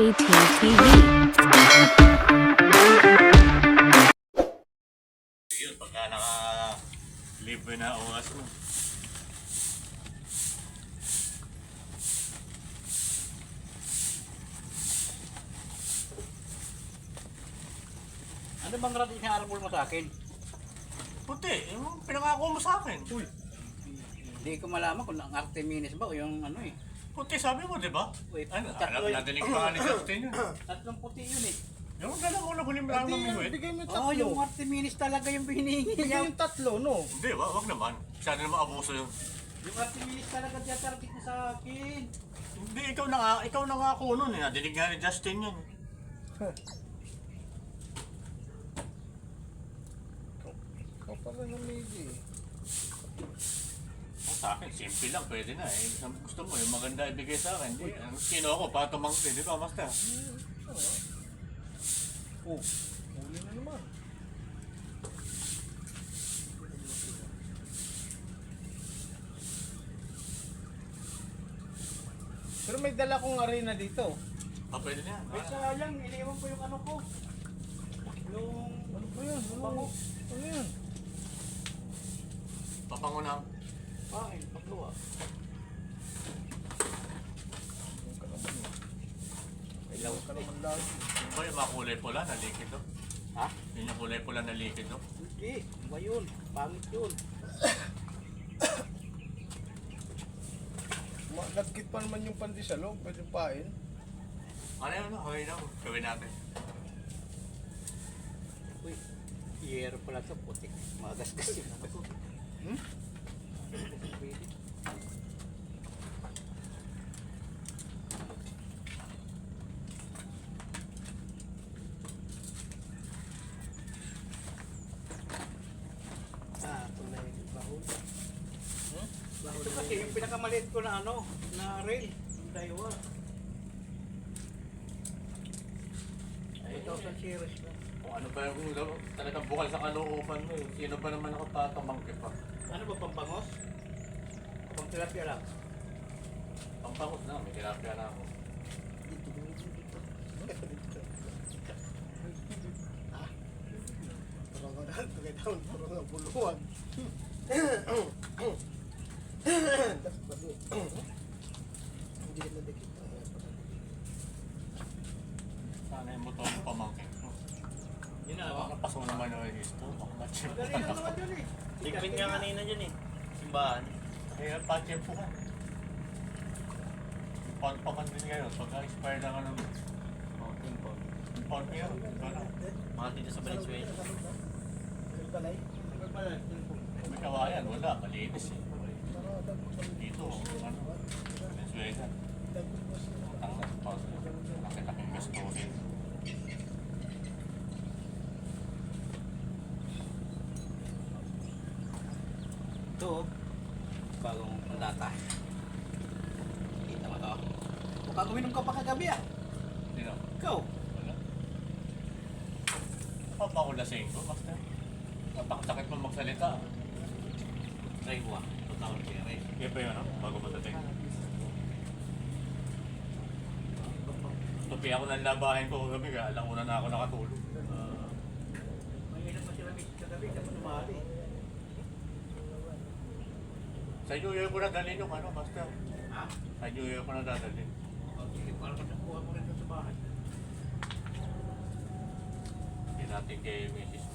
JP TV. Yun, pagka naka-libre na oras mo. Ano bang rating na arbol mo sa akin? Puti, yung pinangako mo sa akin. Uy. Hindi ko malaman kung ang Arteminis ba o yung ano eh. Puti, sabi mo, di ba? Wait, Ano, tatlo nadinig pa nga ni Justin yun. Tatlong puti yun eh. Yung dala mo na huli mo lang ng minuit. Bigay mo yung Oo, tatlo. yung Arteminis talaga yung hinihingi Bigay niya. yung tatlo, no? Hindi, wag naman. Masyado naman abuso yun. Yung Arteminis talaga tiyatarget niya sa akin. Hindi, ikaw na nga ako nun eh. Nadinig nga ni Justin yun. Ikaw pala namili. Sa akin, simple lang, pwede na eh. Gusto mo, yung maganda ibigay sa akin. Hindi, sino ako, para tumangkin, di ba, Master? Oh, huli na naman. Pero may dala kong arena dito. Pwede na yan. Ay sayang, iniwan ko yung ano ko. Yung Ano ba yan? bango. Ano yan? Papango na. Kain, pagluwa. Ilaw ka naman lagi. Yun ba yung mga kulay pula na liquid do? Ha? Yun yung kulay pula na liquid do? Hindi, ba yun? Pangit yun. Nagkit pa naman yung pandesal, pwede pain. Ano yun? Okay na. Gawin natin. Uy, hiyero pala ito, putik. Magasgas yun ako. Ah, ito na yung bahol. Ito kasi yung pinakamaliit ko na ano, na rail, yung Daiwa. 2,000 series na. Kung ano ba yung talagang bukal sa kalooban mo eh. Sino ba naman ako tatamangke pa? Ano ba, pampangos? Pang tilapia lang. Pampangos na, may tilapia na ako. Parang nga buluan. Hindi na dikit. Sana yung motor ng pamangkin ko. Yun na, Baka paso naman yung gusto. Baka matchip Madali lang naman yun eh. Ligpit nga kanina dyan eh. Simbahan. Kaya patchip po ka. Pound pa man din ngayon. Pagka-expire na ano. Mountain po. Pound pa yun. Ano? Mga dito sa Valenzuela. May kawayan. Wala. Malinis eh. Dito. Ano? Venezuela. Ang pound. Laki-laking gastusin. Ito, bagong pandata. Kita mo to. Mukhang uminom ka pa kagabi ah. Sino? Ikaw. Wala. Papakulasing ko. Basta. Napakasakit mo magsalita. Try mo ah. Tutawag kaya rin. Kaya pa yun, no? Bago matating. Tupi ako ng labahin ko kagabi, kaya alam ko na ako nakatulog. May inom pa sila kagabi, kapag tumali. Sa New Year ko na dalhin yung ano, basta. Ha? Sa New Year ko na dadalhin. Sige, para nakuha mo rin doon sa bahay. Hindi natin kay Mrs.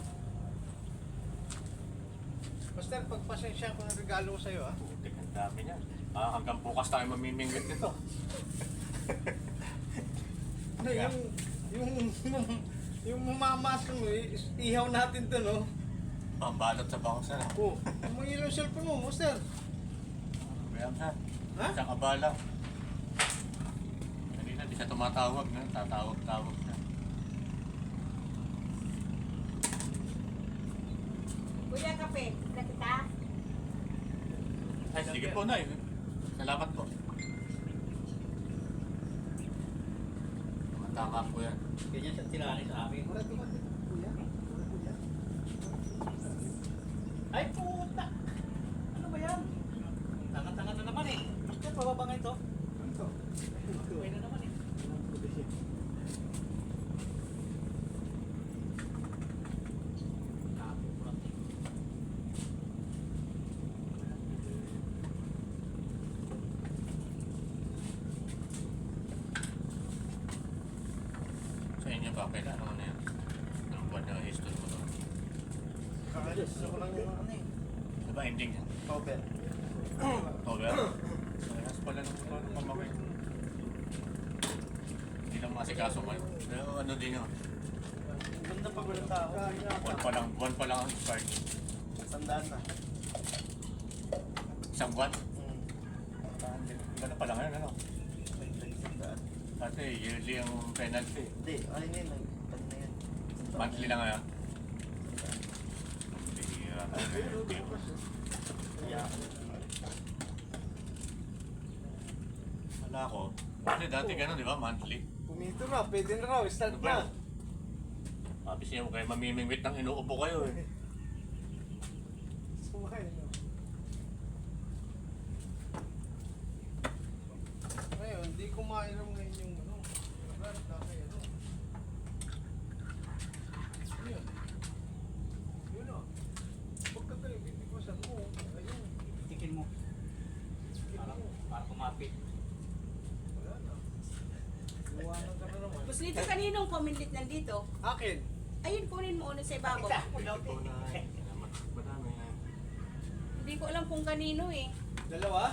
Master, pagpasensya ko ng regalo ko sa'yo, ah. Putik, ang dami niyan. Hanggang bukas tayo mamimingwit nito. Ano, yung mamamas mo, ihaw natin to, no? Pambalot sa bangos na. Oh, may ilaw cellphone mo, master. Bayam na. Ha? Isang abala. Kanina di siya tumatawag na. Tatawag-tawag na. Kuya, kape. Na kita? Ay, sige po na. Salamat po. Tama po yan. Ganyan siya tirani sa amin. Ay puta! Ano ba yan? Tanga-tanga na naman eh. Basta pababa nga ito. Ito. Okay na naman eh. nagpapela, ano na yan? Ang buwan na history mo to. Gusto ko lang yung ano eh. Diba ending yan? Cover. Over? Parehas pala ng pamamay. Hindi lang masikaso man. Pero ano din yun? Ganda pa walang tao. Buwan pa lang ang start. Sandaan na. Isang buwan? Ganda pa lang ngayon, ano? Sandaan. Kasi yearly ang penalty. Hindi, ayun na yun. Pag na yan. Monthly lang ngayon. Bihira ka na yun. Yeah. Wala ko. Kasi dati ganun, di ba? Monthly. Pumito na, pwede na raw, start Ano ba? na. Abis niya mo kayo mamimingwit ng inuupo kayo eh. Sumakay, no? Ngayon, di ko mainom ngayon yung ano. Brand, dahil ano. Yun. Yun o. Pagkagaling, hindi ko sa mo. Ayun. Tikin mo. Para kumapit. Wala na. Iwanan ka na naman. Tapos dito kaninong pamilit nandito? Akin. Ayun, kunin mo una sa ibabaw. Ito na. Madami na. Hindi ko alam kung kanino eh. Dalawa?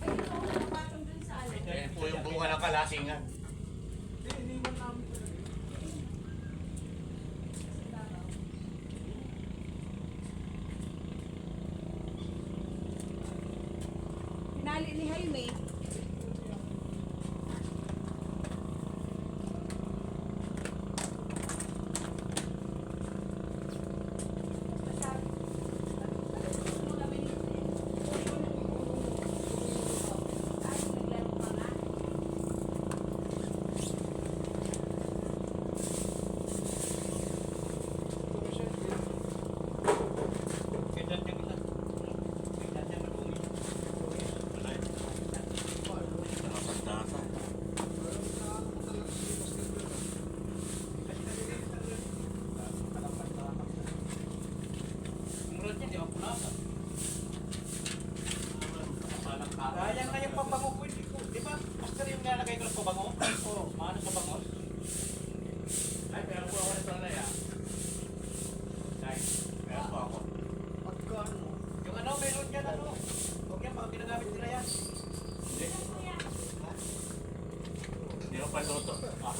Ayun, ako nakapatong dun sa ano. Ayan po yung bunga ng kalasingan. Hindi, iniwan namin talaga. Pinali ni Jaime. Kailan yung isa? Kailan yung madumi? Wala eh. Nakapagdata. Ang rod niya, di ba punasa? Kaya nga yung pabango ko, hindi ko. Di ba? Master yung nalagay ko ng pabango? Oo, maano sa bango? Ay, meron po ako nito na yan. Nice. Meron po ako. Pagkano? Yung ano, meron dyan ano. Huwag yan, baka ginagamit nila yan. Hindi. Hindi ko pa luto. Ah.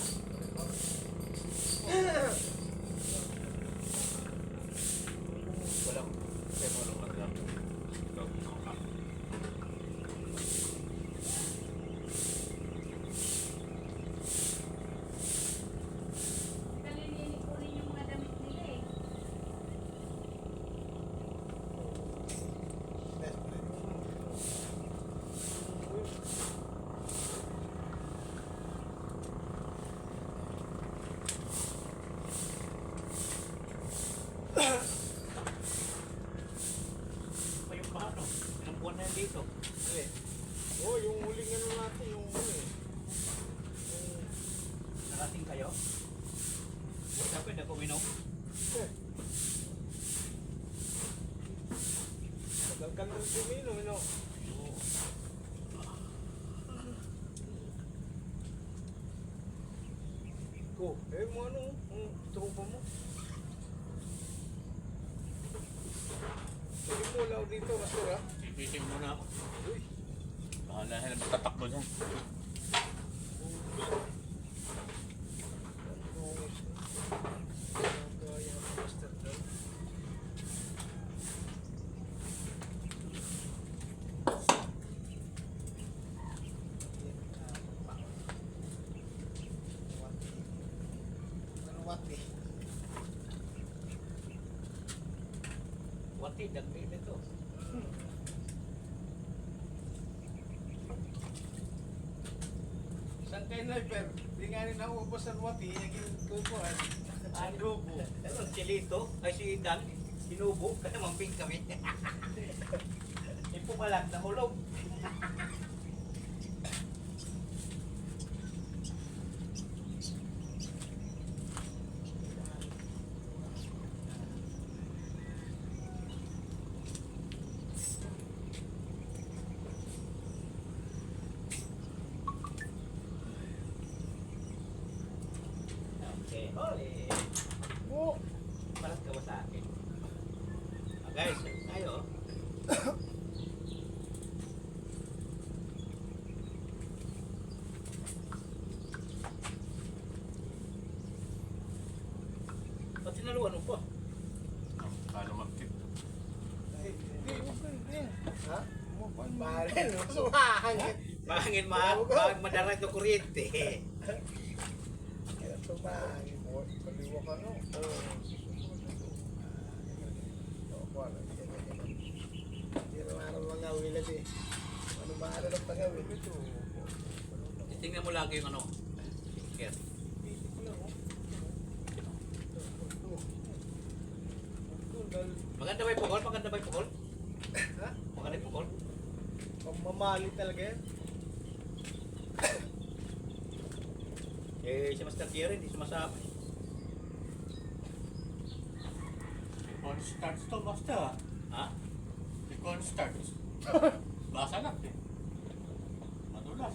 Walang semolong agam. Kalilinig kunin yung mga damit nila eh. Pa yung paano? Ilang buwan na yan dito. Eh. Oh, yung huling ano natin, yung ano eh. Narating kayo? Basta pwede ako minom. Eh. Tagal ka nang dumino, no? Ko, eh mo ano, tropa mo. Hindi mo lao dito, basura. Ipiting muna ako. Uy, Bahala na magtatakbo dyan. bungis na. Kaya master daw. Wati. Wati, dagdag nito. Saan kayo sniper? Di nga rin naubos ang wati, naging kukuhan. Ano po? Ano, si Lito? Ay si Dan? Sinubo? Kaya mamping kami. Ipumalag na hulog. Okay. Oli. Oo. Palat ka ba sa akin? Ah, guys, tayo. Ba't sinaluan mo po? Paano mag-tip? Hindi, huwag ka hindi. Ha? Mukhang Baril, sumahangit. Mahangin madara ito kuryente. Kaya sumahangit. Kaliwa ka no. Oo. Hindi naman mga wilad eh. Ano ba ano ng pangawil? Ito. Tingnan mo lagi yung ano. Sticker. Maganda ba yung pukol? Maganda ba yung pukol? Ha? Maganda yung pukol? Pagmamali talaga yan. Eh, si Master Thierry hindi sumasama. Cornstarch to, basta. Ha? May cornstarch. Basa lang eh. Madulas.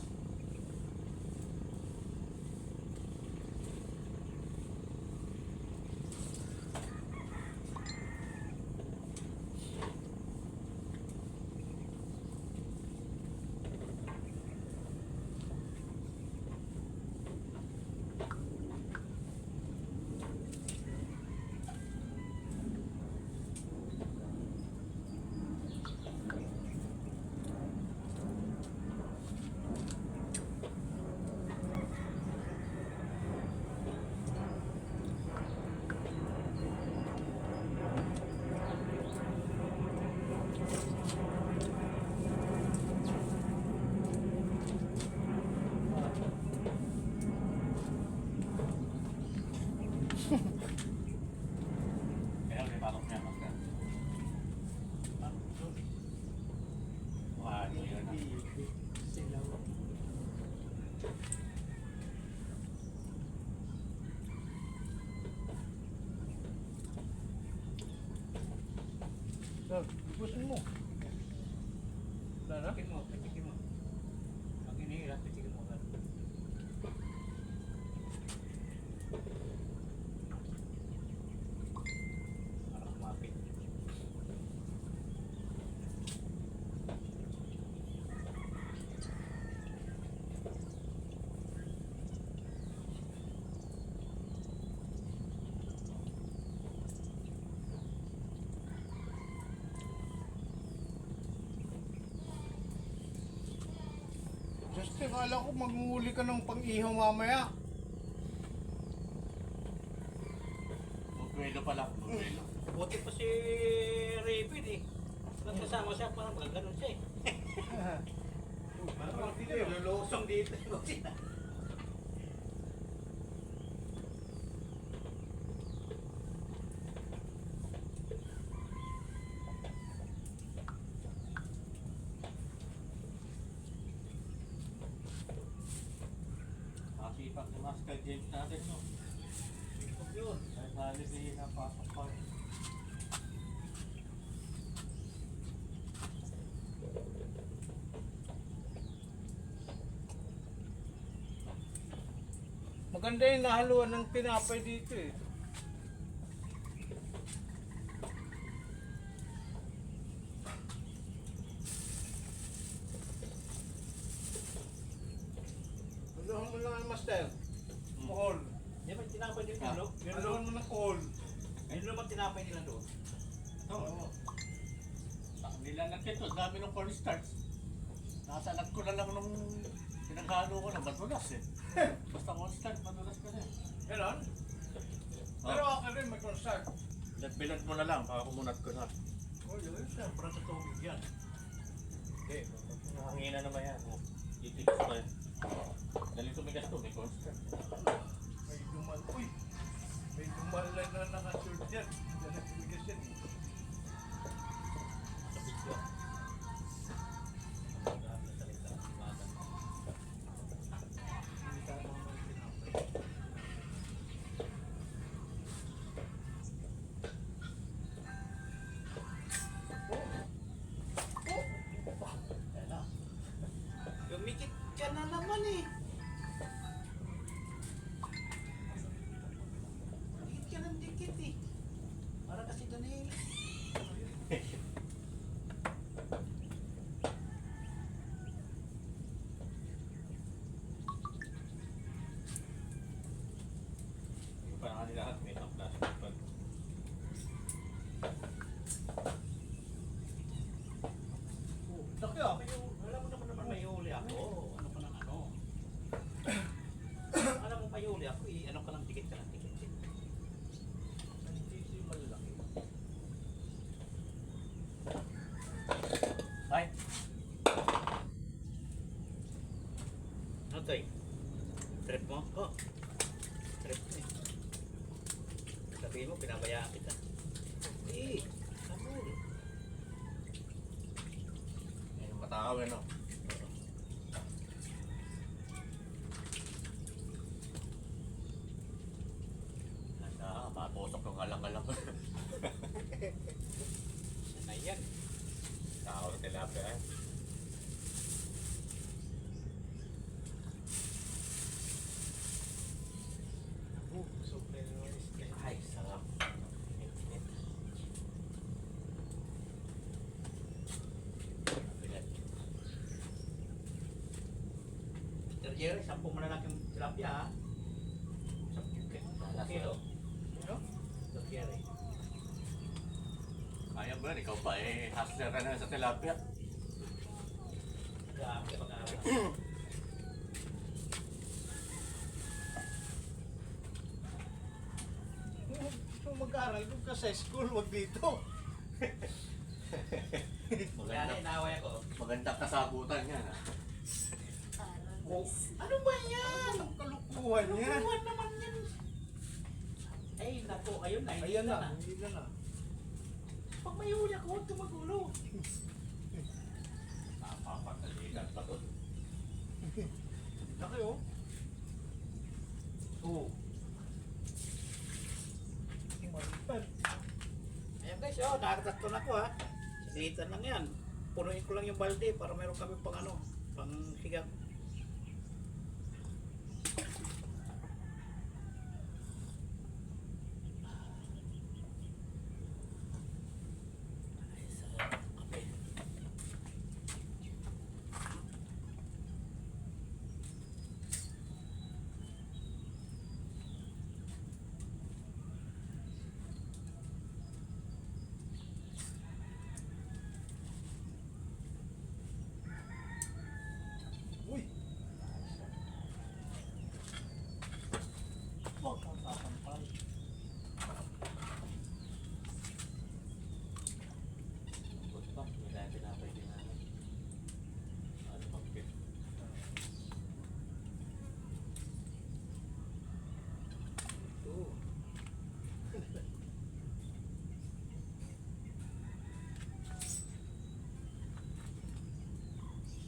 Kaya may parang may mas ka. Wah, ito yun ah. Sir, ipusin mo. Wala na? Pikin mo, pikin mo. Pag inihila, pikin mo. Para kumapit. Justin, akala ko magmuli ka ng pang-ihaw mamaya. Magwelo pala. Magwelo. Buti pa si Rapid eh. Nagkasama siya, parang magaganon siya eh. Parang lulusong dito. Nakasipak ni Master James natin, no? Yun. Kahit holiday na pasok pa. Maganda yung nahaluan ng tinapay dito eh. Haluan mo lang ang master. Kohol. Di ba tinapay din Ah. nila? Haluan mo ng kohol. Ayun naman tinapay nila doon. Ito, oo. Nilalag ito, dami ng cornstarch. Nakasalag ko na lang nung pinaghalo ko na madulas eh. Basta cornstarch, madulas kasi. Ganon? Pero ako rin may consult. Bilad mo na lang, baka kumunat ko na. Oh, yun. Siyempre sa tubig yan. Okay, nakangina naman yan. Oh, titigis pa yan. Daling tumigas to, may cornstarch. May dumal. Uy! May dumal na nakashoot yan. Yan ang tumigas yan. Lumikit ka na naman eh. to eh? Trip mo? Oh. Trip mo eh. Sabihin mo, pinabayaan kita. Eh, kamul. Yung matakaw no? Nasa, matusok ng alang-alang. Ayan. Takaw ng tilapia eh. Sobrang naman isda. Ay, sarap. Init. Bigat. Sir Jerry, 10 malalaking tilapia ha. 10 kilo. Ano? Sir Jerry. Kaya ba? Ikaw pa eh. Hustler ka na sa tilapia. Grabe pag-aaral. Kung mag-aaral doon ka sa school, wag dito. Kaya na inaway ako. Magandang kasagutan yan ha. Ano ba yan? Ang kalukuhan yan. Kalukuhan naman yan. Ay, naku, ayun na. Ayan na, hindi na. Pag may huli ako, huwag tumagulo. Napapagalitan pa to. Laki oh. Oo. Malipan. Ayan guys, oh, nakatatlo na ko ha. Sinitan lang yan. Punuin ko lang yung balde para meron kami pang ano, pang higang. Ay, sarap ng kape. Uy! Huwag kang sasampal. Lambot pa. Wala tinapay din namin. Ano magpit? Oo.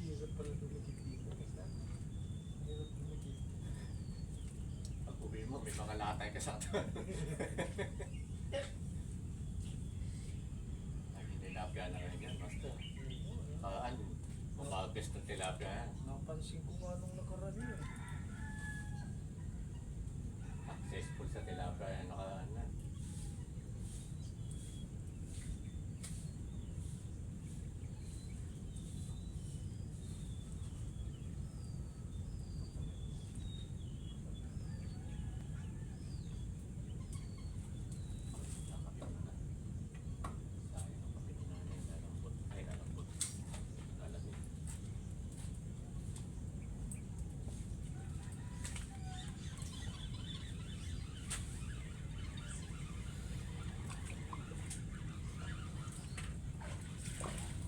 Hirap pala dumikit dito. Basta. Hirap dumikit. Pag uwi mo, may mga latay ka sa Lagi tilapia na rin yan. Basta. Ano? Umagas ng tilapia yan. Napansin ko nga nung nakaraan yun. Successful sa tilapia yan. Ano.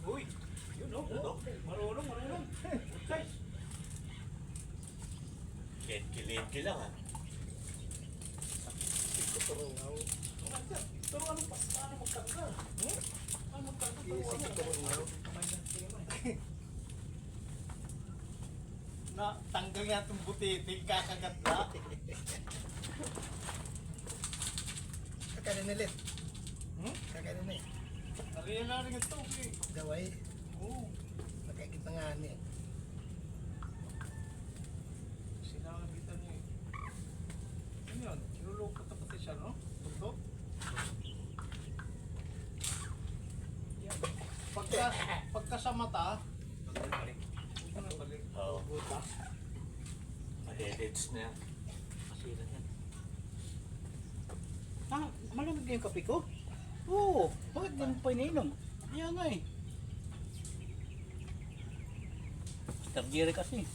Uy! Yun oh, oh. Marunong. Guys. Lenki lang ha. Tuturo nga ako. Pero ano pa? Paano magkangga? Paano magkangga? Isip ko tuturo nga ako. Na, tanggal nga itong butiting, kakagat na. Kakanin ulit. Kakanin na eh. Nariyan na rin ito. Gaway. Oo. Nakikita nga niya. Sinangagitan niya eh. Ano yun? Niluloko ka pati siya, no? Ito? Yan. Pagka sa mata, huwag mo na balik. Oo. Buta. Mahedits na yan. Masilan yan. Ah, malamig na yung kape ko? Oo, bakit ganun pa ininom? Kaya nga eh. Sir Jerry kasi.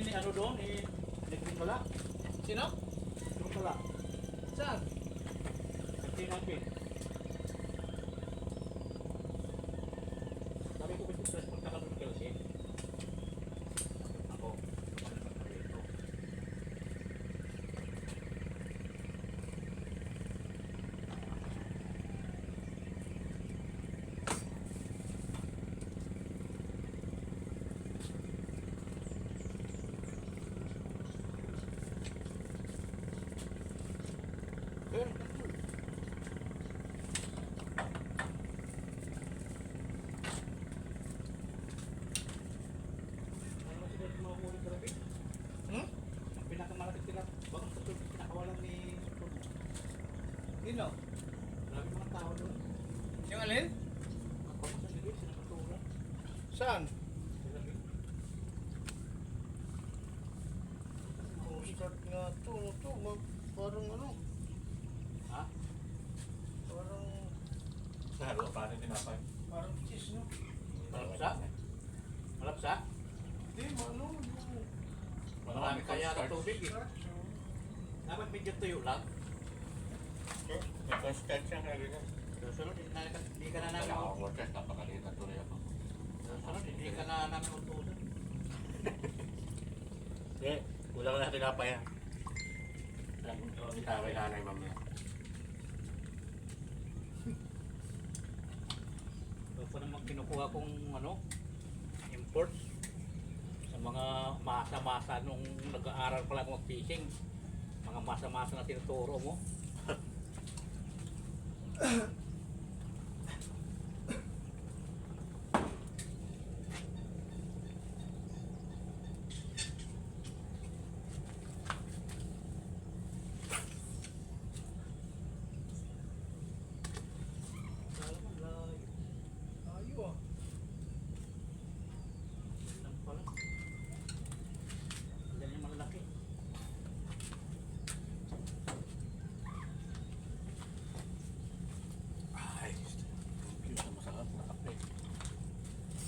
namin ni ano doon, nagpintala. Sino? Pintala. Saan? Nagpintala. Sabi ko, gusto stress punta ka doon kasi. Ako. Ano ba sila mga huli grabe? Hmm? Ang pinakamalaki sila, bakit sa tubig pinakawalan ni Tumo? Sino? Grabe mga tao doon. Yung alin? Ang pagkakas sa ligid, sinapaturan. Saan? Sa labing. Oh, start nga to. Ano to? Parang ano? Ha? Parang... Nahalo pa rin tinapay. Parang cheese, no? Malapsa? Malapsa? Hindi, ano? Marami kaya na tubig eh. Dapat medyo tuyo lang. Ito start siya nga ganyan. Susunod, hindi ka na namin Kaya ako workers, napakaliit na tuloy ako. Susunod, hindi ka na namin utusan. Eh, kulang na tinapay ha. Itaway nanay mamaya. Ito pa naman kinukuha kong ano, import sa mga masa-masa nung nag-aaral pala akong mag-fishing. Mga masa-masa na tinuturo mo. Ayo ah. Lang pala. Yan yung malalaki. Ay, cute na masarap na kape.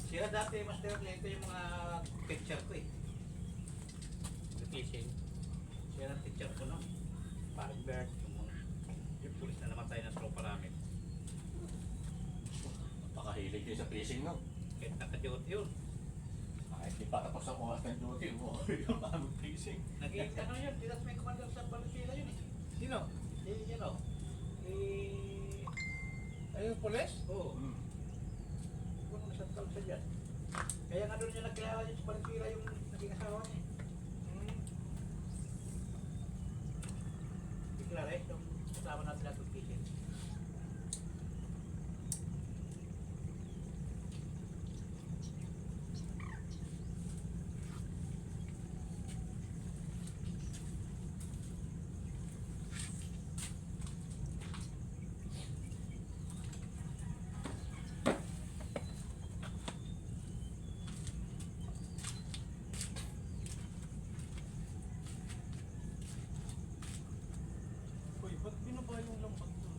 Sila dati, Master, ito yung mga picture ko eh. Sa fishing. Sila ang picture ko no. Parang bird. Yung pulis na namatay na tropa namin. Napakahilig din sa fishing no. Kahit naka-duty yun. Kahit di pa tapos ang oras ng duty mo, yung mga fishing. Naging ano yun, di may commander sa Valenzuela yun eh. Sino? You know. Ay, yung pulis? Oo. Hmm. Kung nasa kalsa dyan. Kaya nga doon niya nagkilala yun sa Valenzuela yung naging asawa niya. Bigla rin, yung kasama natin natin fishing. Uy, ba't binaba yung lambat doon?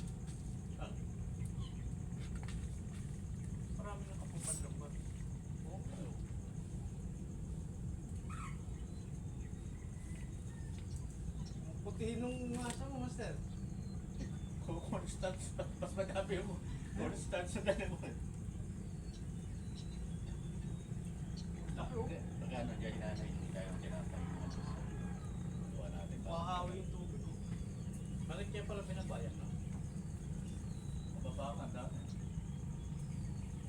Ah, Marami na kapupad lambat. oo. Pagkahin nung masa mo, Master. Kung constant, mas madami mo. Constant sa dalawa. Pagkano dyan nanay, hindi tayo tinapay. Gawa natin ba? Mahawi yung tubig. Oh. Bakit kaya pala binabayan no? Mababa ka, dami.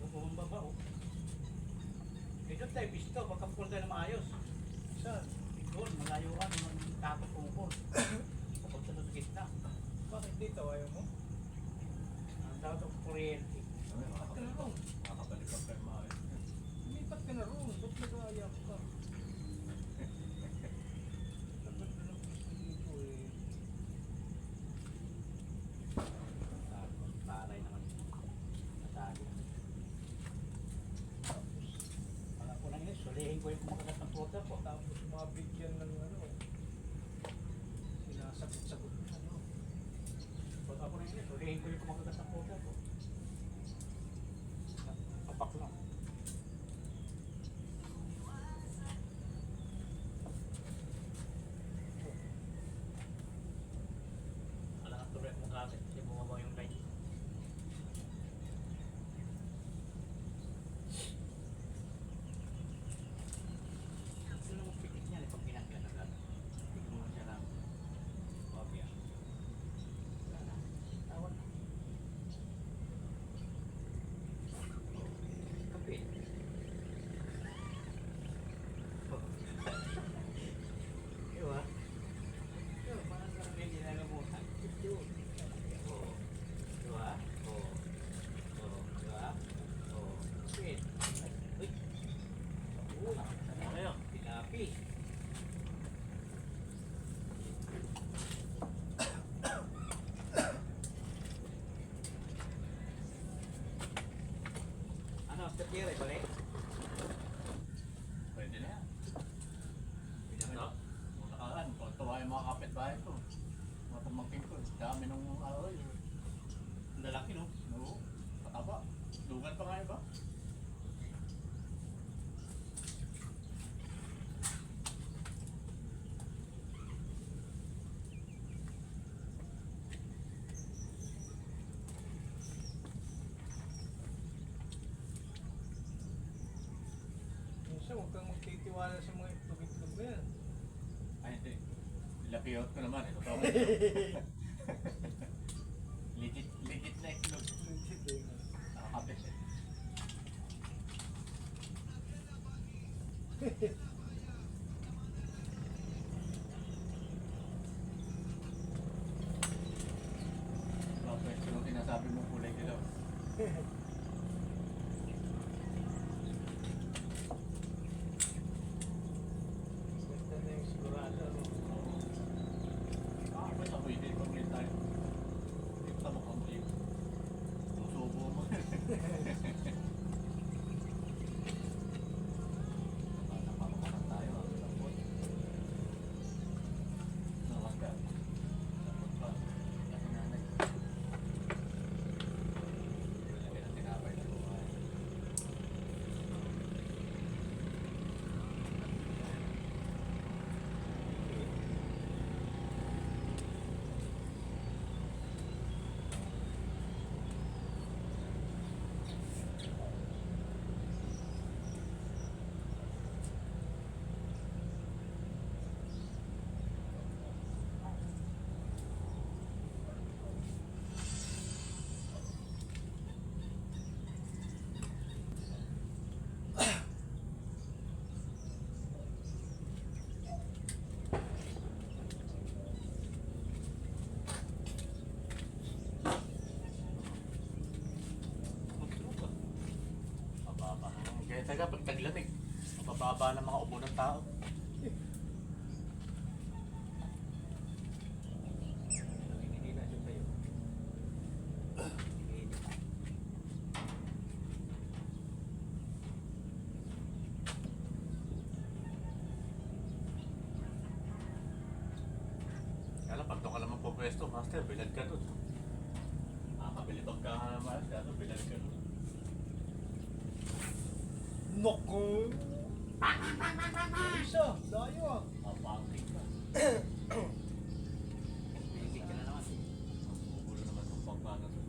Bumaba oh. Eh doon tayo pisto, baka pukul tayo na maayos. Saan? Doon, malayuan, yung takot pumukul. Papunta doon sa gitna. Bakit dito? Ayaw mo? Ang tawag ito kuryente. Ba't ka na roon? Makakabalik ang perma. Lumipat ka na roon. Ba't nag-aayak ka? Dapat na lang gusto dito eh. Palay naman. Natagi. Alam ko na yun, sulihin ko yung kumakagat ng pota po. Tapos mabigyan ng ano. Sinasagot-sagot na ano. Pag ako na yun, sulihin ko yung kumakagat ng pota po. Kapak lang. pamangkin ko. Dami nung aroy. Ang lalaki, no? Oo, pataba. Dugan pa nga iba. Minsan, huwag kang magtitiwala sa mga itlog-itlog na yan. Ay, hindi. Lapiyot ko naman. Ito tawag. Legit na itlog. Legit eh. Nakakapit eh. Mga pwesto nung sinasabi mong kulay dilaw. Ganda na yung sigurado, no? Ah, ba't amoy din pag may tayo? Hindi ko mong amoy. Susubo mo. Napapamakan tayo. Ang lambot. Namaga. Lambot pa. Kasi nanay. Lalagyan ng tinapay na buhay. Mababa. Kaya taga pag taglamig, mabababa ng mga ubo ng tao. Hindi na siya sa'yo. Kaya lang, pag doon ka naman po pwesto, master, bilad ka doon. Makakabilibag ka nga naman, kaya bilad ka doon. Noko! Isa, layo ah. Mapangking ka. Hindi ka na naman. Magugulo naman itong pagkano doon.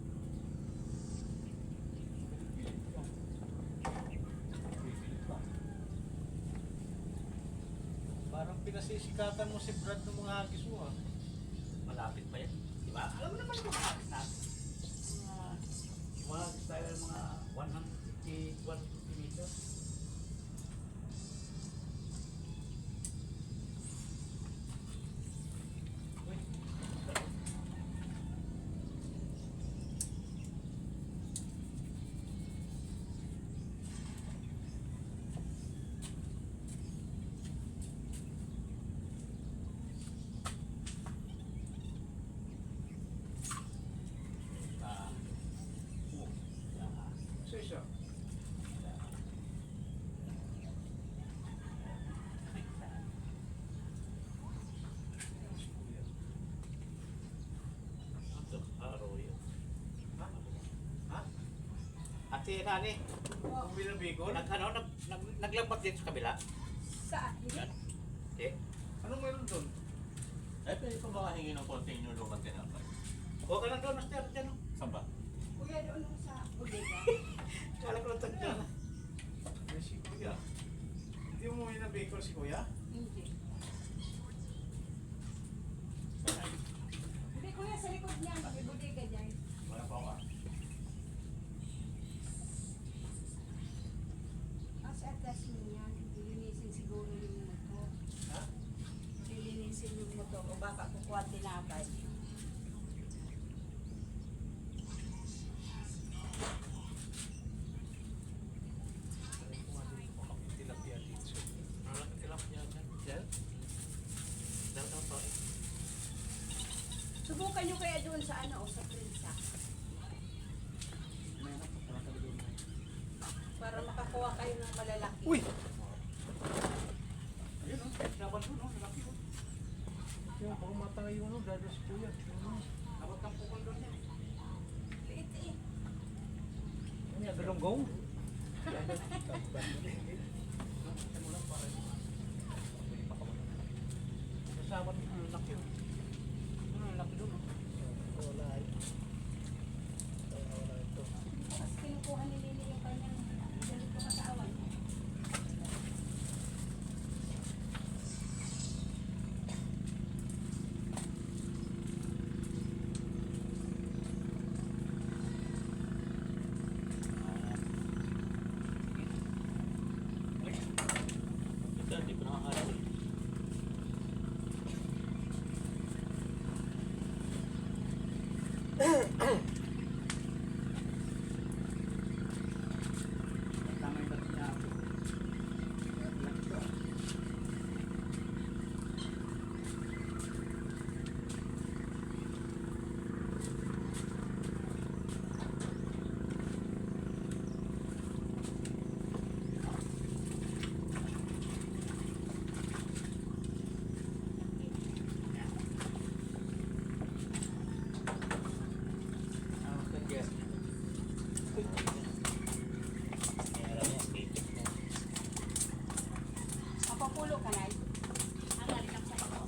Pilit ka. Pilit ka. Parang pinasisikatan mo si Brad ng mga hagis mo ah. Malapit pa yan. Diba? Alam mo naman kung malapit natin. Mga tayo mga 150 meters. Uy. Ah. Isa isa. Ate Nani, Kung binabigol? naglabas din sa kabila. Saan? Hindi. Eh, Anong meron doon? Eh, pwede pa baka hingin ng konting nyo lumang tinapay. huwag ka lang doon, Master. Diyan, oh. Saan ba? Kuya, doon lang sa bodega. Kala ko lang tayo dyan. Ay, si Kuya. Hindi mo binabigol si Kuya? Hindi. Hindi, kuya, sa likod niya. May bodega dyan. Wala pa ka. Ang sa atas niya, lilinisin siguro yung motor. Ha? Lilinisin yung motor o baka kukuha tinapay. Tilapia dito. Malang tilap niya dyan. Dyan? Dyan, dyan, dyan. Subukan nyo kaya doon sa ano o sa prinsa. Para makakuha kayo ng malalaki. Uy! Ayun, oh. Laban doon, oh. Lalaki, oh. Yung baka matangay yung ano, dahil sa kuya. Abot kang pukol doon yan. Liit eh. Ano yan, galunggong? Kasama ng ang laki yun. Ang laki doon. Wala eh. Wala ito. Tapos kinukuha ni Lili yung kanyang ganito katawan. Ito, hindi ko nakakalaw. Tama yung dating niya ako. Mapapulo ka na. Ang galing sa ako.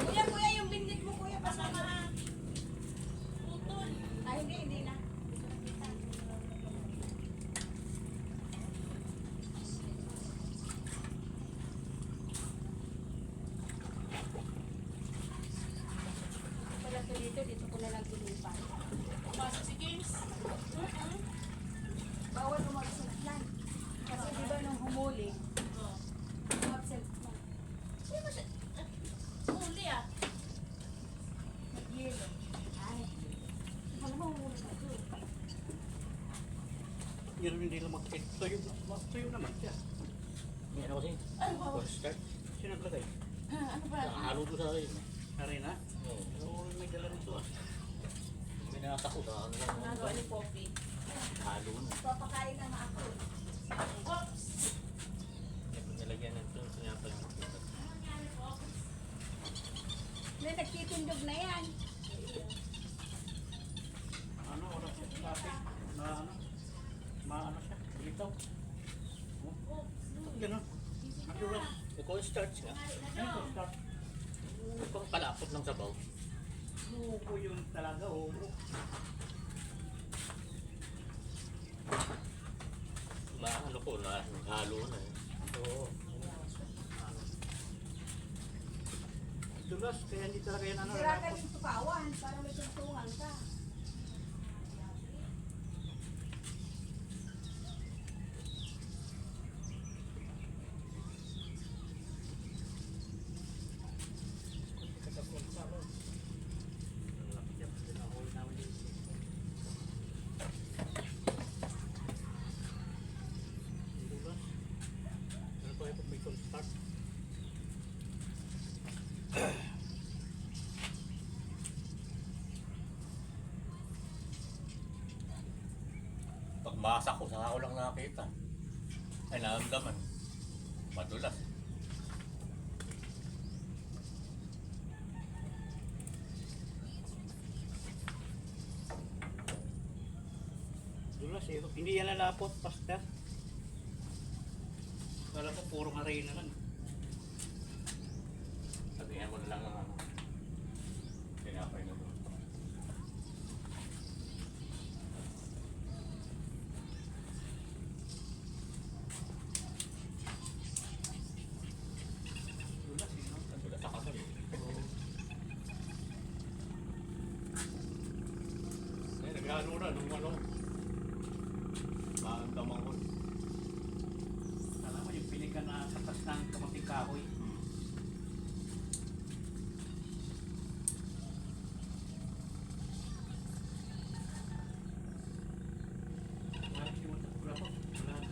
Kuya, kuya, yung bindig mo, kuya, pasama. Putol. Ay, hindi na. Wala to dito ko na lang tilipan. Pumasok si James. Bawal umabsent yan. Kasi di ba nung humuli, Oh. umabsent na. Sino siya? Huli ah. Nag-yelo. Ay. Ikaw naman humuli ka doon. Yun hindi lang tuyo naman siya. May ano kasi, Ano ba? cornstarch. Sino naglagay? Ano ba? Nakahalo ko sa akin. Arena? Oo. Pero may dala nito ah. Binata ko sa ano lang. Nagawa ni Poppy. Halo na. Papakain na nga ako. Oops! Nilagyan ng ito, sinapal ko. May nagtitindog na yan. Ano, oras siya sa akin? Maano siya? Bilitaw. Oh. Ganun. Natural. Cornstarch nga. Ano ko start? Pang palapot ng sabaw. Buko yun talaga, oh. Ano ko na, halo na eh. Oo. Dulas, kaya hindi talaga yan ano. Sira ka yung tukawan para may tuntungan ka. Dulas. Ano ko yung may start? Pag masa ko, saka ko lang nakakita. Ay, naramdaman. Madulas. Dulas eh. Hindi yan lalapot, pastor. Kala ko puro arena lang. Sabihan mo na lang ang ano. Tinapay na doon. Dulas eh, no? Nadulas ako sa Ay, naghalo na nung ano. Maramdaman ko. Alam mo yung pinigan na katas ng kamating kahoy. Wala si mo sa ko. Wala na.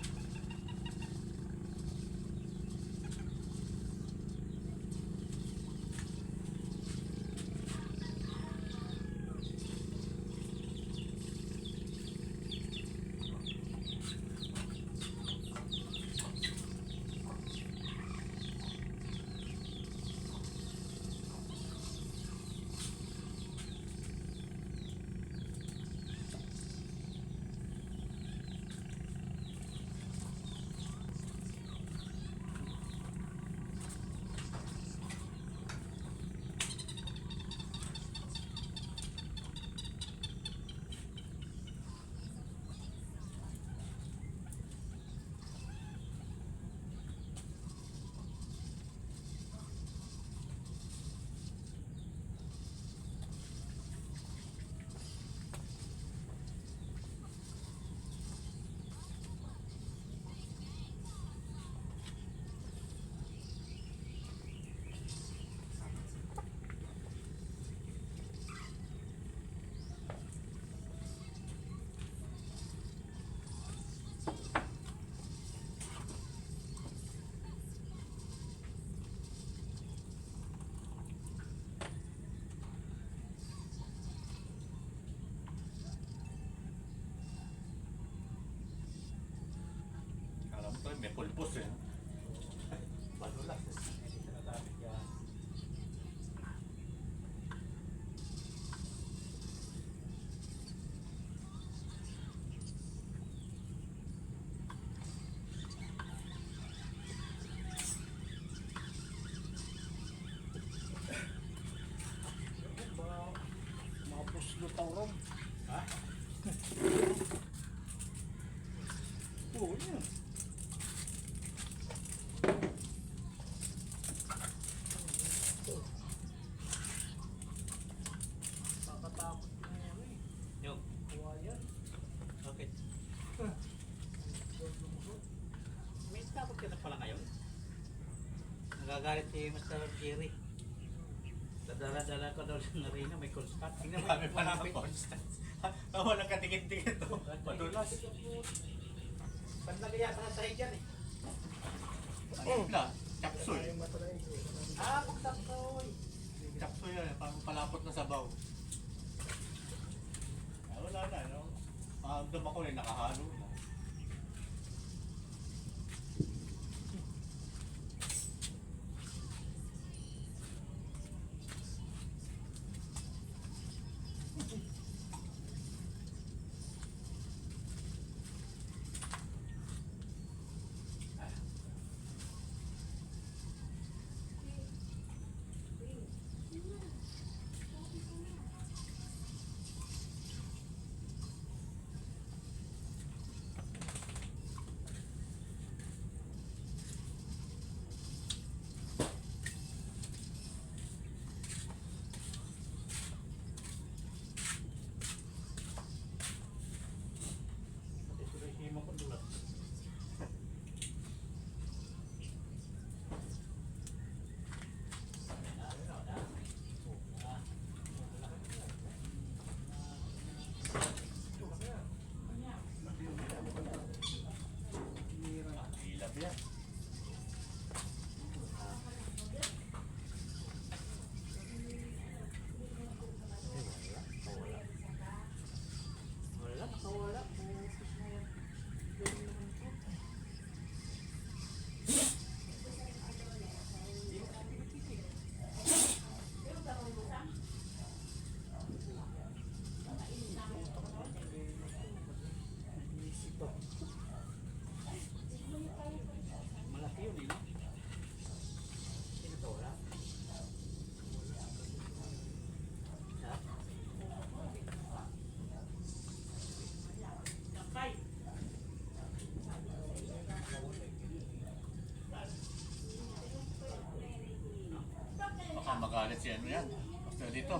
May pulpos eh. Madulas. Hindi ka nagamit yan. Mga puslo tawrong. Ha? Oo, yun. Nakatakot na yan eh. Yung, Kawayan. bakit? May takot ka na pala ngayon. Nagagalit si Mr. Jerry. Dadala-dala ko daw sa arena, may constant. Tingnan mo, Dami pa naman malapit. constant. Walang katingin-tingin to. Madulas. Ba't nagayata na sa'yo dyan eh? Ano pala? Chapsuy. Yung mata na yun. Ah, pagsaktoy. Chapsuy yan. Parang palapot na sabaw. Ah, wala na. No? Pahamdam ako eh. Nakahalo na. Ito rin si Imong Kundulat. Hilap yan. Wala, nakawala. Malaki yun eh, no? Sino to, wala? Ha? Baka magalit si ano yan. Basta dito.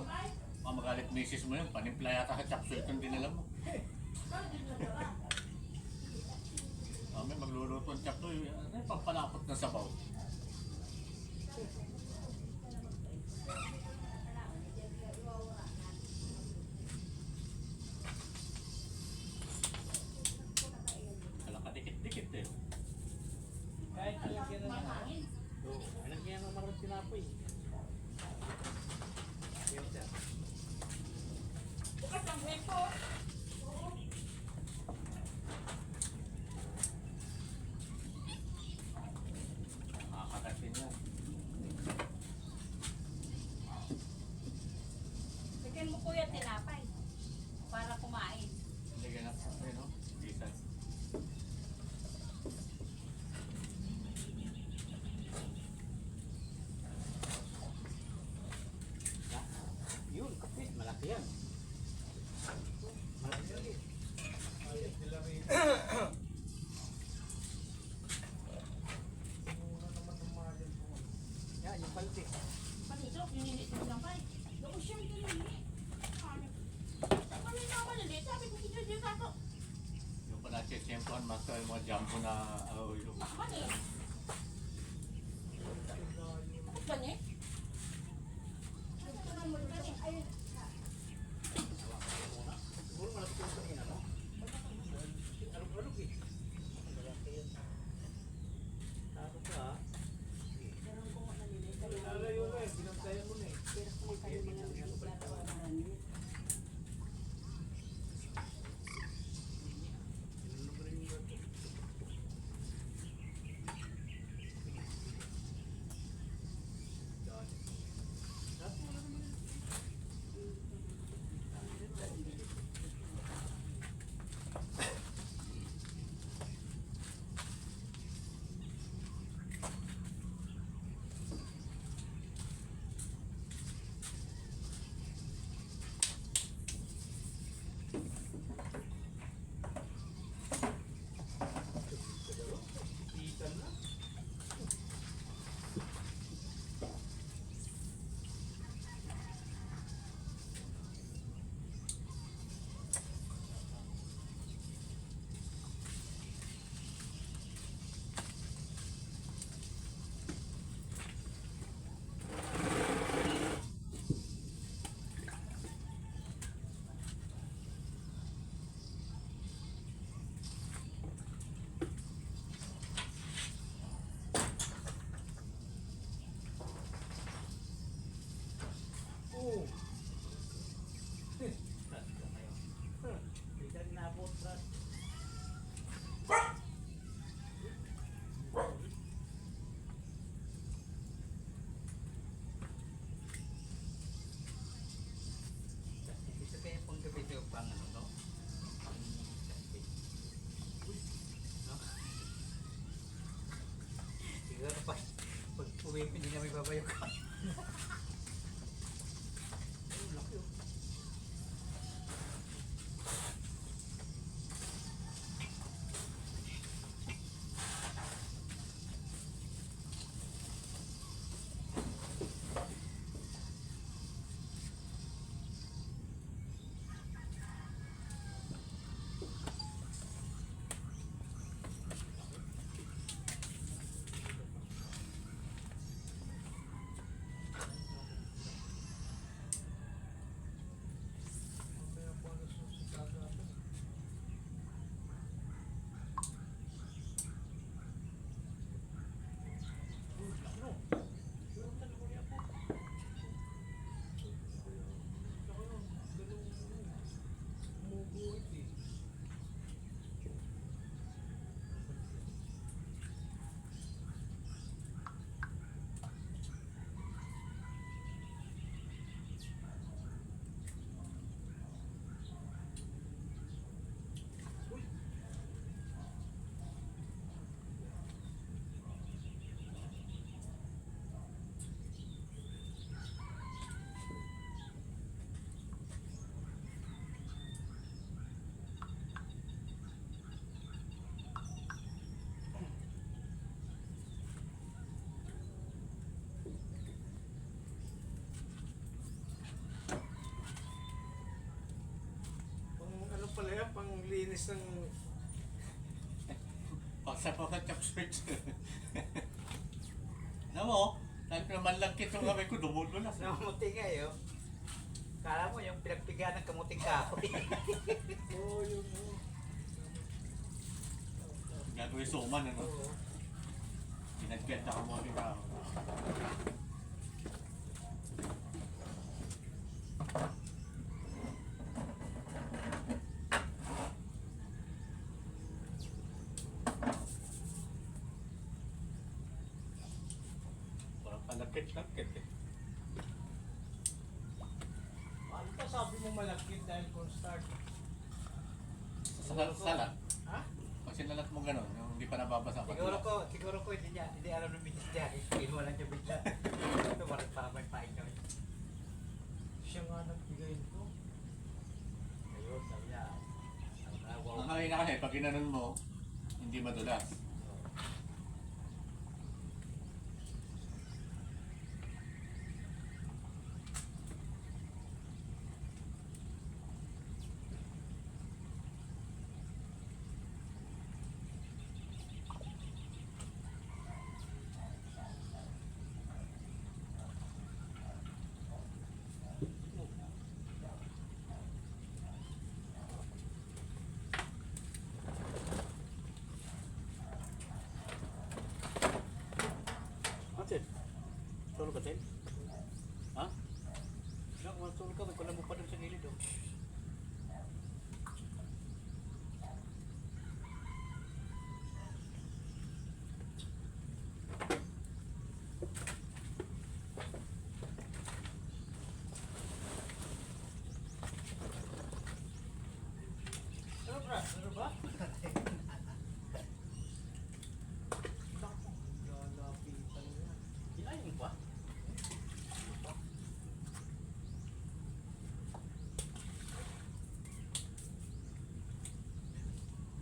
Baka magalit misis mo yun. Panimpla yata sa chapsuy itong dinala mo. Kami magluluto ng chapsuy. Ano yung pampalapot na sabaw? Alam ka dikit-dikit eh. Kahit nalagyan na lang. Oo, nalagyan ng marang tinapoy. Yes, sir. Bukas ang mepo. Makakatasin yan. Bigyan mo kuya tinapay. Para kumain. Hindi ganap. Ayun o. Isa. Ha? Yun, kape. Malaki yan. Malaki yan eh. Ayos nila rin. Muna naman ng mahal po. Yan, yung palti. Panisok, yung init ng tinapay. Doon siya yung tinapay. Ano yung nakalali? Sabi ko, hindi yung kato. Yung pala chechempoan, master yung mga jumbo na ulo. Bakit eh? Bakit ba niya? Siguro malaki yung kanina, no? Alog-alog eh. Malaki yan. Takot ka ha? Lalayo na eh. Binantayan mo na eh. Siguro pa, pag uwi ko, hindi na may babayo ka. Laki oh. Mamaya po ano susunod natin. Saka nun, ganun umubuhit eh. Pang ano pala yan, pang linis ng Paksa pa ka chop switch. Alam mo, kahit naman lang kitong kami ko, dumudulas. Namamuti nga eh, oh. Kala mo yung pinagpiga ng kamuting kahoy. oh yun oh. Gagawin suman, ano? Oo. Pinagkit na kamote ka. Parang palakit-lakit eh. Ano pa sabi mo malakit dahil cornstarch? Sa salat, Ha? pag sinalat mo gano'n, yung hindi pa nababasa pa. Siguro ko hindi alam ng binis niya. Kinuha lang niya bigla. Ito para may pain kami. Siya nga nagbigay nito. Ayun, sabi niya. Wow. Ang hangin na kasi, pag ginanon mo, hindi madulas. Atin, tulog ka din? Ha? Lang, tulog ka, may kulang mo pa dun sa gilid oh. Ano bra? Ano ba? Naku, lalapitan yan. Kinain mo ba?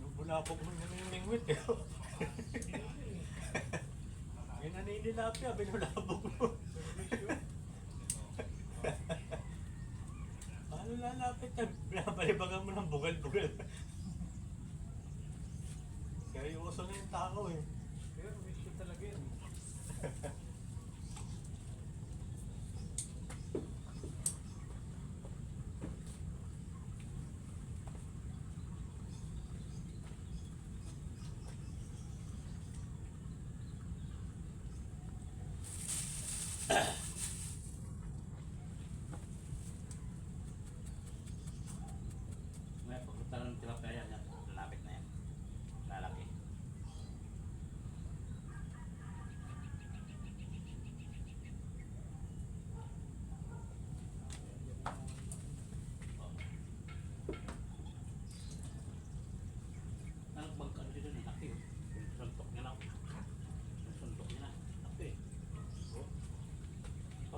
Yung bulabog mo na yung lingwit eh. Yung naninilapya, binulabog mo. Paano lalapit na? Pinapalibagan mo ng bugal-bugal. Kaya uso na yung tao eh. Pero wish ko talaga yun. May pagpunta ng tilapia yan. Lalapit na yan. Lalaki.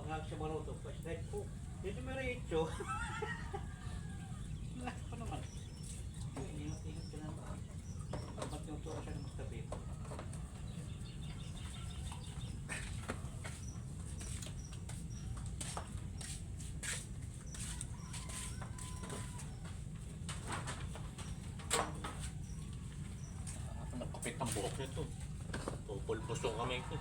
Pangag siya maluto. Pwes dahil po. Dito may rito. Lakas pa naman. Ingat-ingat ka naman. Dapat yung tura siya ng magtabi. Nagkapit ang buhok nito. Pupulbos yung kamay ko.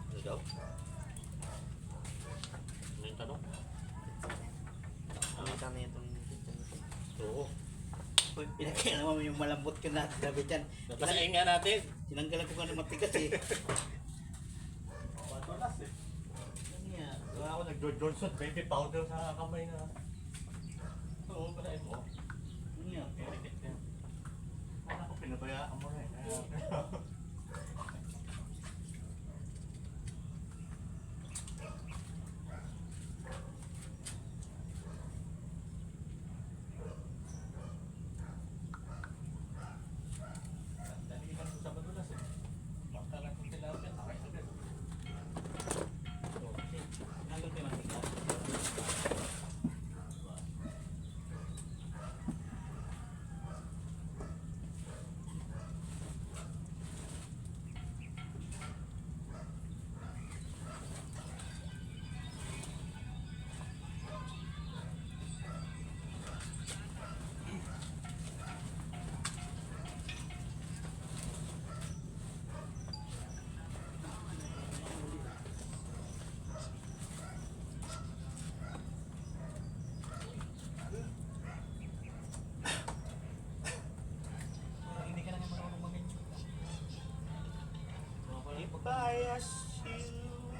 Ano daw? Ano yung tanong? Ang isa na itong Oo. pinakailan mo yung malambot ka na sabi dyan. Basahin nga natin. Sinanggalan ko ka ng matigas eh. Matulas eh. Ano yan? Wala ako nag-Johnson baby powder sa kamay na. Oo, basahin mo. Ano yan? Pirikit yan. Wala ko pinabayaan mo na eh. Dali lang ko sa madulas eh. Baka lang kung tilapia, okay agad. Oh, kasi sinanggal ko yung matigas. Hindi ka na nga marunong mag-enjoy. If I ask you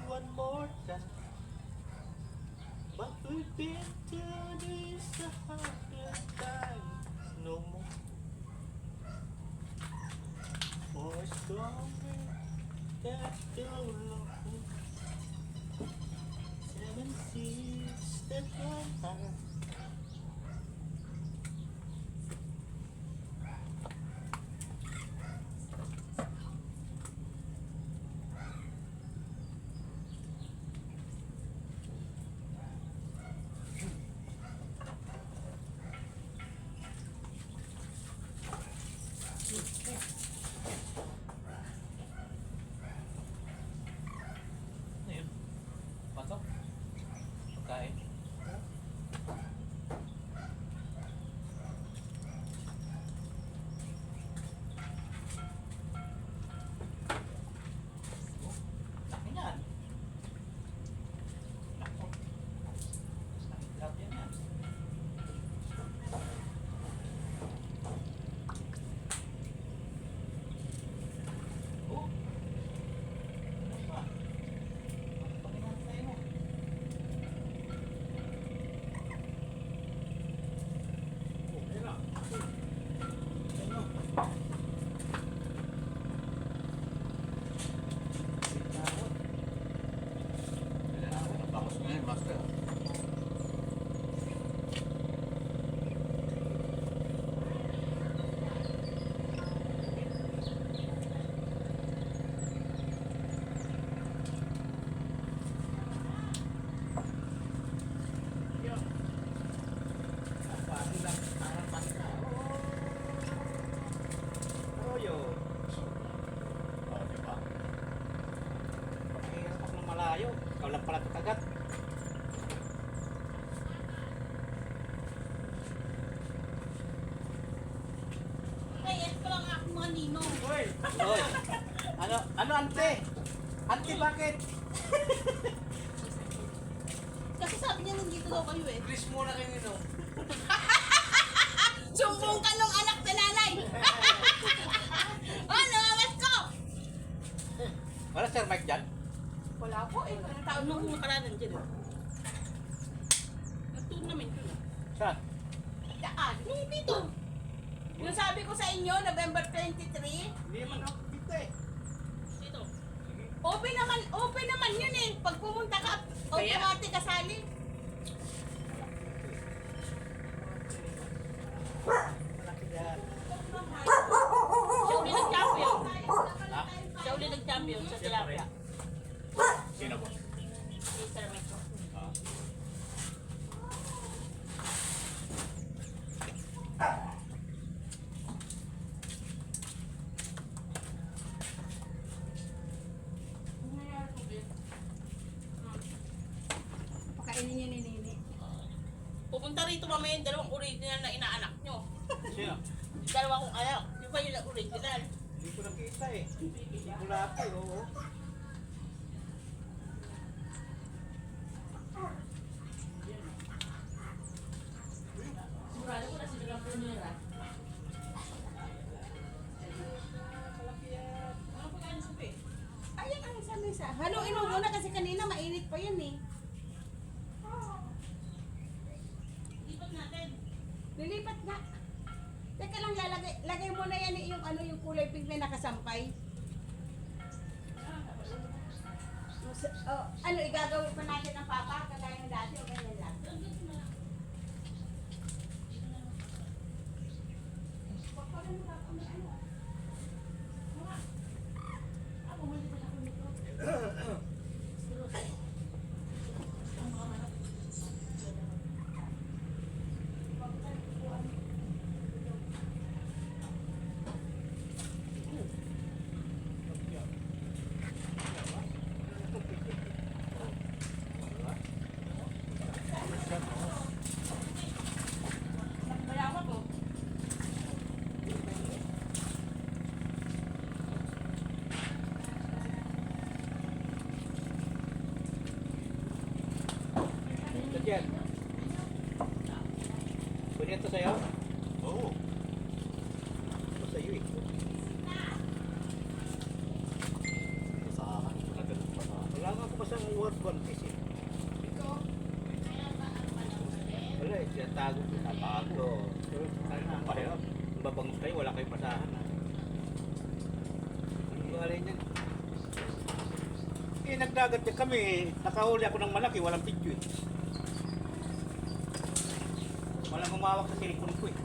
one more time, but we've been through this 100 times, no more. For a story that's too long. 7 seas that one time. Ano yun? Pasok? Pagkain? Laki yan. Lako. Laki yan yan. Oh. Ano ba? Pagkakasay mo. Oh, yun na. Ano? Bitawot. Tapos na yun, master. Parang lang. Parang pasta. Arroyo. Oo, di ba? Pakihirap ako ng malayo. Ikaw lang pala ito kagat. Ay, ito lang ako mga ninong. Hoy! Ano ante? Ante bakit? Kasi sabi niya nandito daw kayo eh. Please muna kayo nino. Sumbong ka nung anak na nanay. Oh, namamas ko. Wala Sir Mike dyan? Wala po eh. Parang taon nung nakaraan dyan eh. Nag-tournament ko na. Saan? Daan. Nung dito. Yung sabi ko sa inyo, November 23. Hindi naman ako dito eh. Dito. Open naman Kaya? Automatic kasali. Malaki yan. Siya uli nag-champion. Ha? Siya uli nag-champion sa tilapia. Sino po? Si Sir Meco. Ah. Pakainin niya ni Nini. Pupunta rito mamaya yung dalawang original na inaanak nyo. Sino? Dalawa kong anak. Di ba yun ang original? Hindi ko nakita eh. Bulati, oo. Sigurado ko na sila lang primera. Ano po yan, Supi? Ayan ang sa mesa. Haluin mo muna kasi kanina mainit pa yan eh. Lipat natin. Lilipat na. Teka lang, lagay mo na yan yung ano yung kulay pink na nakasampay. Oh, ano, igagawin pa natin ng papa, kagaya ng dati o ganyan lang. Pagpagan mo papa, may ano. Ako, mali pa ako nito. Mayawa ko. Ito dyan. Pwede ito sa'yo? Oo. Ito sa'yo eh. Sa akin, wala ganun pa sa akin. Wala nga ako masang iwan one piece eh. Wala eh, sinatago ko. Tatago. Pero ano pareho? Kung babangus kayo, wala kayong pasahan ha. Ano ba alay niyan? Eh, nagdagat yan kami. Nakahuli ako ng malaki, walang video eh. Walang umawak sa silikon ko eh.